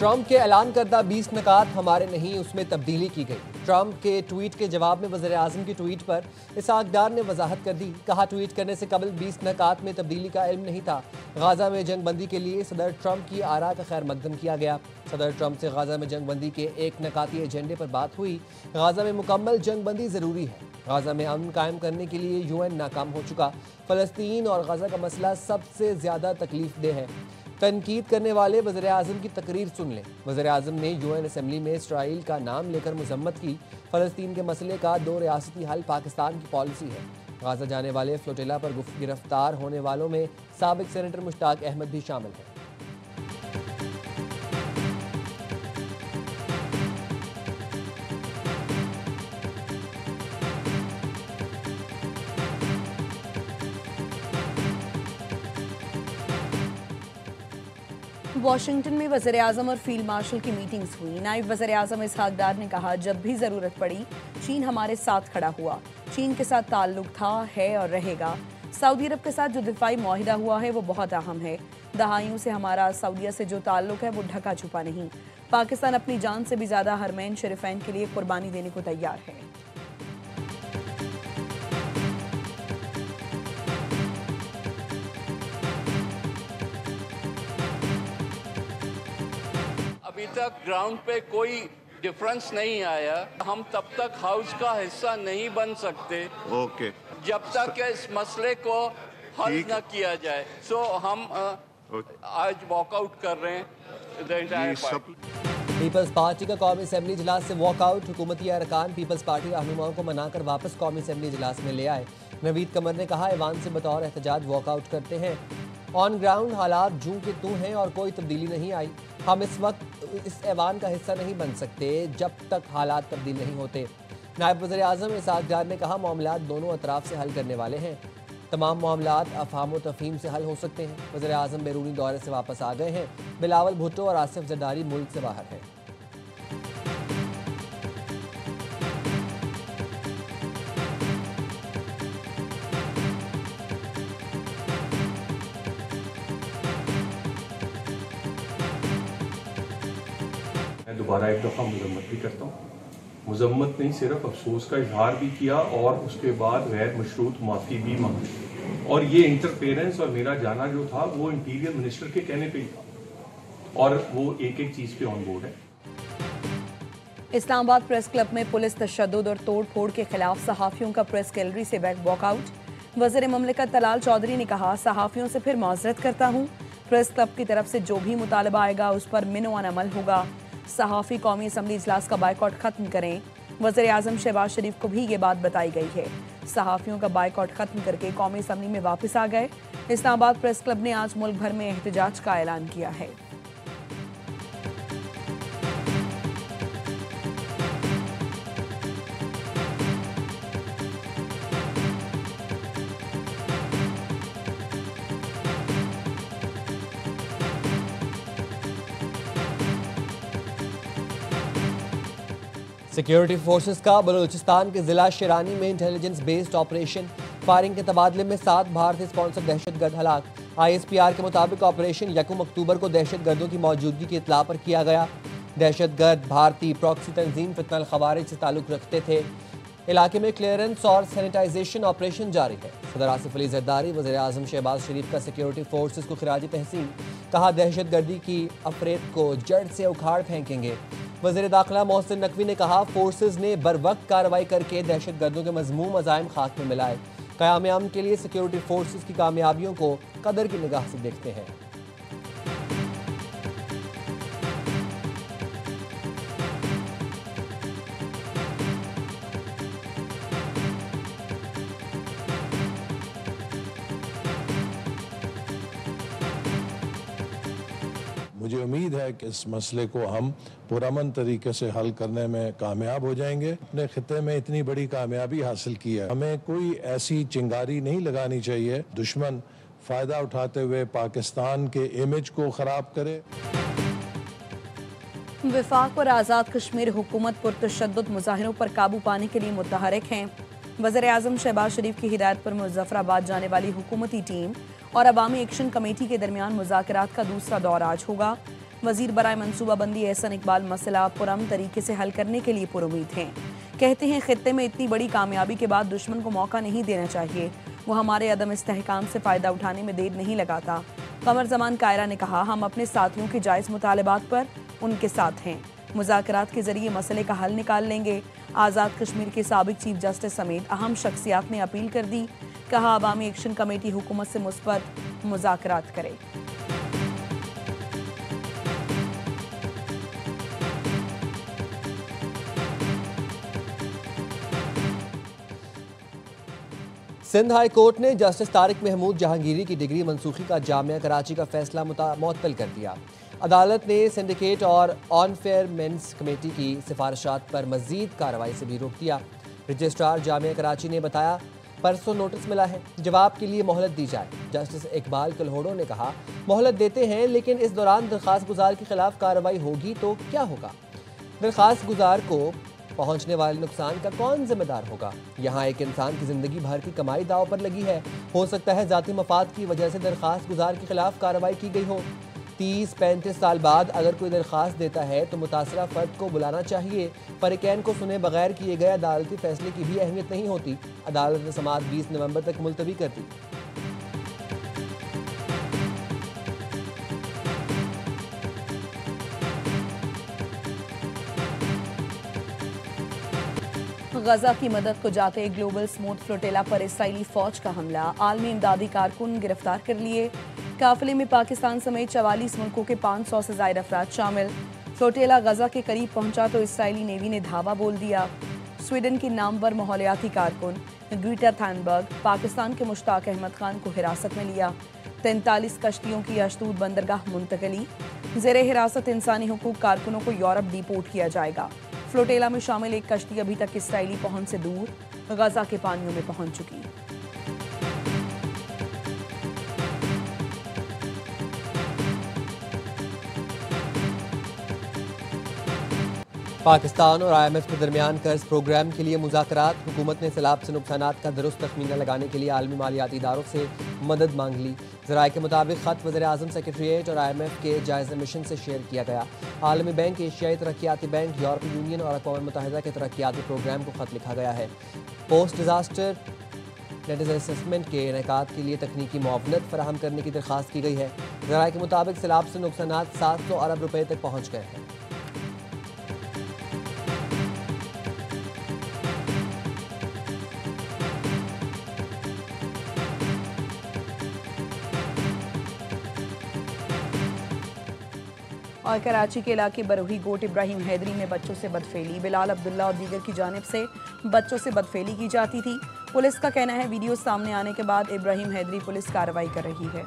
Trump के ऐलान करदा 20 नकात हमारे नहीं, उसमें तब्दीली की गई। ट्रंप के ट्वीट के जवाब में वज़ीर आज़म की ट्वीट पर इसहाक डार ने वजाहत कर दी। कहा, ट्वीट करने से कबल 20 नकात में तब्दीली का इल्म नहीं था। गाजा में जंग बंदी के लिए सदर ट्रंप की आरा का खैर मकदम किया गया। सदर ट्रंप से गाजा में जंग बंदी के एक नकाती एजेंडे पर बात हुई। गाजा में मुकम्मल जंग बंदी ज़रूरी है। गाजा में अमन कायम करने के लिए UN नाकाम हो चुका। फ़लस्तीन और गाजा का मसला सबसे ज़्यादा तकलीफ देह है। तनकीद करने वाले वज़ीर आज़म की तकरीर सुन लें। वज़ीर आज़म ने UN असम्बली में इसराइल का नाम लेकर मजम्मत की। फ़लस्तीन के मसले का 2 रियासती हल पाकिस्तान की पॉलिसी है। गाजा जाने वाले फ्लोटिला पर गिरफ्तार होने वालों में साबिक सेनेटर मुश्ताक अहमद भी शामिल हैं। वाशिंगटन में वज़ीर आज़म और फील्ड मार्शल की मीटिंग्स हुई। नायब वज़ीर आज़म इसहाक डार ने कहा, जब भी ज़रूरत पड़ी चीन हमारे साथ खड़ा हुआ। चीन के साथ ताल्लुक था, है और रहेगा। सऊदी अरब के साथ जो दिफाई मुआहिदा हुआ है वो बहुत अहम है। दहाइयों से हमारा सऊदीया से जो ताल्लुक है वो ढका छुपा नहीं। पाकिस्तान अपनी जान से भी ज़्यादा हरमैन शरीफैन के लिए कुर्बानी देने को तैयार है। अभी तक ग्राउंड पे कोई डिफरेंस नहीं आया। हम तब तक हाउस का हिस्सा नहीं बन सकते जब तक इस मसले को हल न किया जाए। सो हम आज वॉकआउट कर रहे हैं the entire party. Peoples party का कौमी असेंबली इजलास से वॉकआउट। हुकूमती अरकान पीपल्स पार्टी रहनुमाओं को मनाकर वापस कौमी असेंबली इजलास में ले आए। नवीद कमर ने कहा, ऐवान से बतौर एहतजाज वॉकआउट करते हैं। ऑन ग्राउंड हालात जूं के तूं हैं और कोई तब्दीली नहीं आई। हम इस वक्त इस ऐवान का हिस्सा नहीं बन सकते जब तक हालात तब्दील नहीं होते। नायब वज़ीर आज़म इसहाक डार ने कहा, मामलात दोनों अतराफ से हल करने वाले हैं। तमाम मामलात अफ़हाम व तफ़हीम से हल हो सकते हैं। वज़ीर आज़म बैरूनी दौरे से वापस आ गए हैं। बिलावल भुट्टो और आसिफ जरदारी मुल्क से बाहर हैं। मैं दोबारा एक दफ़ा मजम्मत भी करता हूँ। मजम्मत नहीं, सिर्फ अफसोस का इजहार भी किया और उसके बाद गैर मशरूत माफ़ी भी मांगी। और ये इंटरफेरेंस और मेरा जाना जो था वो इंटीरियर मिनिस्टर के कहने पे ही था और वो एक एक चीज़ पे ऑन बोर्ड है। इस्लामाबाद प्रेस क्लब में पुलिस तशद्दुद और तोड़ फोड़ के खिलाफ सहाफ़ियों का प्रेस गैलरी से वॉकआउट। वज़ीर ममलिकत तलाल चौधरी ने कहा, सहाफ़ियों से फिर माजरत करता हूँ। प्रेस क्लब की तरफ से जो भी मुतालबा आएगा उस पर मिनवान अमल होगा। सहाफ़ी कौमी असम्बली इजलास का बायकॉट खत्म करें। वज़ीर आज़म शहबाज शरीफ को भी ये बात बताई गई है। सहाफ़ियों का बायकॉट खत्म करके कौमी असम्बली में वापस आ गए। इस्लामाबाद प्रेस क्लब ने आज मुल्क भर में एहतजाज का ऐलान किया है। सिक्योरिटी फोर्सेस का बलूचिस्तान के जिला शिरानी में इंटेलिजेंस बेस्ड ऑपरेशन। फायरिंग के तबादले में 7 भारतीय स्पॉन्सर दहशतगर्द हलाक। ISPR के मुताबिक ऑपरेशन 1 अक्टूबर को दहशतगर्दों की मौजूदगी की इतला पर किया गया। दहशतगर्द भारतीय प्रॉक्सी तंजीम फितनल खवारिज से ताल्लुक रखते थे। इलाके में क्लियरेंस और सैनिटाइजेशन ऑपरेशन जारी है। सदर आसिफ अली जरदारी वज़ीर आज़म शहबाज शरीफ का सिक्योरिटी फोर्सेस को खिराज तहसीन। कहा, दहशतगर्दी की अफरेत को जड़ से उखाड़ फेंकेंगे। वज़ीर दाखिला मोहसिन नकवी ने कहा, फोर्सेस ने बर वक्त कार्रवाई करके दहशतगर्दों के मज़मूम अज़ाइम खाक में मिलाए। क़याम अमन के लिए सिक्योरिटी फोर्सेस की कामयाबियों को कदर की निगाह से देखते हैं। मुझे उम्मीद है कि इस मसले को हम पुरअमन तरीके से हल करने में कामयाब हो जाएंगे। अपने खिते में इतनी बड़ी कामयाबी हासिल की है, हमें कोई ऐसी चिंगारी नहीं लगानी चाहिए दुश्मन फ़ायदा उठाते हुए पाकिस्तान के इमेज को ख़राब करे। वफाक और आज़ाद कश्मीर हुकूमत पुरतशद्दुद मुजाहिरों पर काबू पाने के लिए मुतहरिक हैं। वज़ीर आज़म शहबाज शरीफ की हिदायत पर मुज़फ्फराबाद जाने वाली हुकूमती टीम और अवामी एक्शन कमेटी के दरमियान मुज़ाकरात का दूसरा दौर आज होगा। वजीर बराए मनसूबाबंदी एहसन इकबाल मसला पुरअमन तरीके से हल करने के लिए पुरुमीद हैं। कहते हैं खित्ते में इतनी बड़ी कामयाबी के बाद दुश्मन को मौका नहीं देना चाहिए, वो हमारे अदम इस्तेहकाम से फ़ायदा उठाने में देर नहीं लगाता। कमर जमान कायरा ने कहा, हम अपने साथियों के जायज़ मुतालबात पर उनके साथ हैं, मुज़ाकरात के जरिए मसले का हल निकाल लेंगे। आज़ाद कश्मीर के साबिक चीफ जस्टिस समेत अहम शख्सियात ने अपील कर दी, कहा अवामी एक्शन कमेटी हुकूमत से मुस्बत मुज़ाकरात करे। सिंध हाई कोर्ट ने जस्टिस तारिक महमूद जहांगीरी की डिग्री मनसूखी का जामिया कराची का फैसला मुअत्तल कर दिया। अदालत ने सिंडिकेट और ऑन फेयर मेंस कमेटी की सिफारिशात पर मजीद कार्रवाई से भी रोक दिया। रजिस्ट्रार जामिया कराची ने बताया, परसों नोटिस मिला है, जवाब के लिए मोहलत दी जाए। जस्टिस इकबाल कलहोड़ो ने कहा, मोहलत देते हैं, लेकिन इस दौरान दरख्वास्त गुजार के खिलाफ कार्रवाई होगी तो क्या होगा? दरख्वास्त गुजार को पहुंचने वाले नुकसान का कौन जिम्मेदार होगा? यहाँ एक इंसान की जिंदगी भर की कमाई दाव पर लगी है। हो सकता है जाती मफाद की वजह से दरख्वास्त गुजार के खिलाफ कार्रवाई की गई हो। 30-35 साल बाद अगर कोई दरख्वास्त देता है तो मुतासरा फर्द को बुलाना चाहिए। फरीकैन को सुने बगैर किए गए अदालती फैसले की भी अहमियत नहीं होती। अदालत ने समाअत 20 नवंबर तक मुलतवी कर दी। गजा की मदद को जाते ग्लोबल स्मूथ फ्लोटेला पर इसराइली फौज का हमला, आलमी इमदादी कारकुन गिरफ्तार कर लिए। काफिले में पाकिस्तान समेत 44 मुल्कों के 500 से ज्यादा अफराद शामिल। फ्लोटेला गजा के करीब पहुंचा तो इसराइली नेवी ने धावा बोल दिया। स्वीडन की नामवर माहौलियाती कारकुन ग्रीटा थैनबर्ग पाकिस्तान के मुश्ताक अहमद खान को हिरासत में लिया। 43 कश्तियों की अशतूत बंदरगाह मुंतकली। ज़ेरे हिरासत इंसानी हुकूक कारकुनों को यूरोप डिपोर्ट किया जाएगा। फ्लोटेला में शामिल एक कश्ती अभी तक इसराइली पहुंच से दूर गजा के पानियों में पहुंच चुकी। पाकिस्तान और IMF के दरमियान कर्ज प्रोग्राम के लिए मुज़ाकरात। हुकूमत ने सैलाब से नुकसानात का दुरुस्त तखमीना लगाने के लिए आलमी मालियाती इदारों से मदद मांग ली। ज़राए के मुताबिक ख़त वज़ीर-ए-आज़म सेक्रेटरीट और IMF के जायज़ा मिशन से शेयर किया गया। आलमी बैंक, एशियाई तरक्याती बैंक, यूरोपीय यूनियन और अक़वाम मुत्तहिदा के तरक्याती प्रोग्राम को ख़त लिखा गया है। पोस्ट डिज़ास्टर नेट असेसमेंट के इनेकाद के लिए तकनीकी मुआवनत फराहम करने की दरख्वास्त की गई है। ज़राए के मुताबिक सैलाब से नुकसानात 700 अरब रुपये तक पहुँच गए हैं। और कराची के इलाके बरूही गोट इब्राहिम हैदरी में बच्चों से बदफेली, बिलाल अब्दुल्ला और दीगर की जानिब से बच्चों से बदफेली की जाती थी। पुलिस का कहना है वीडियो सामने आने के बाद इब्राहिम हैदरी पुलिस कार्रवाई कर रही है।